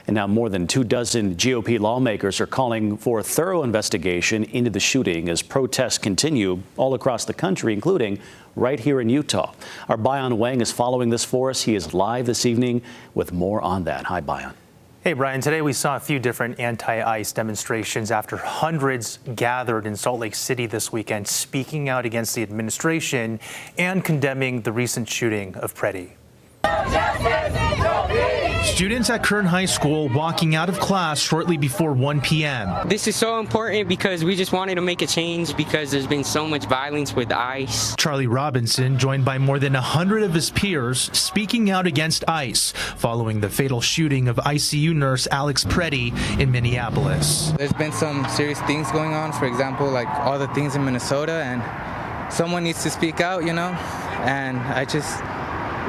And now more than 24 GOP lawmakers are calling for a thorough investigation into the shooting as protests continue all across the country, including right here in Utah. Our Bayan Wang is following this for us. He is live this evening with more on that. Hi, Bayan. Hey, Brian. Today we saw a few different anti-ICE demonstrations after hundreds gathered in Salt Lake City this weekend, speaking out against the administration and condemning the recent shooting of Pretti. Students at Kern High School walking out of class shortly before 1 p.m. This is so important because we just wanted to make a change because there's been so much violence with ICE. Charlie Robinson, joined by more than 100 of his peers, speaking out against ICE following the fatal shooting of ICU nurse Alex Pretti in Minneapolis. There's been some serious things going on, for example, like all the things in Minnesota, and someone needs to speak out, and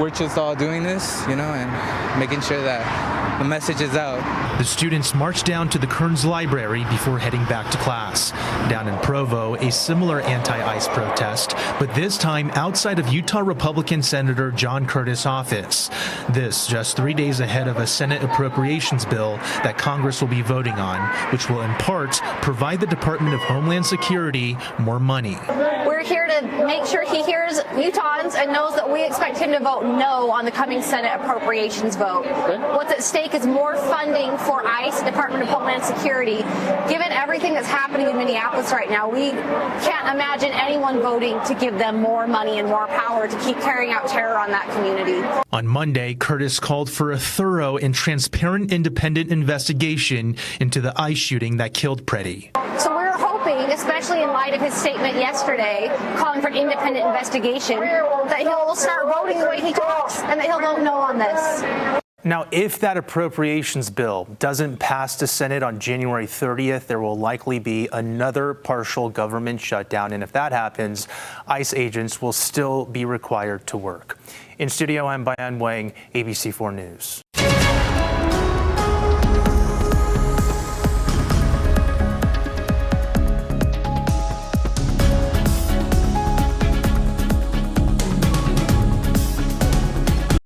we're just all doing this, and making sure that the message is out. The students marched down to the Kearns Library before heading back to class. Down in Provo, a similar anti-ICE protest, but this time outside of Utah Republican Senator John Curtis' office. This just 3 days ahead of a Senate appropriations bill that Congress will be voting on, which will in part provide the Department of Homeland Security more money. We're here to make sure he hears Utahns and knows that we expect him to vote no on the coming Senate appropriations vote. What's at stake is more funding for ICE, Department of Homeland Security. Given everything that's happening in Minneapolis right now, we can't imagine anyone voting to give them more money and more power to keep carrying out terror on that community. On Monday, Curtis called for a thorough and transparent independent investigation into the ICE shooting that killed Pretti. So we're hoping, especially in light of his statement yesterday, calling for independent investigation, that he'll start voting the way he talks and that he'll vote no on this. Now, if that appropriations bill doesn't pass the Senate on January 30th, there will likely be another partial government shutdown. And if that happens, ICE agents will still be required to work. In studio, I'm Bayan Wang, ABC4 News.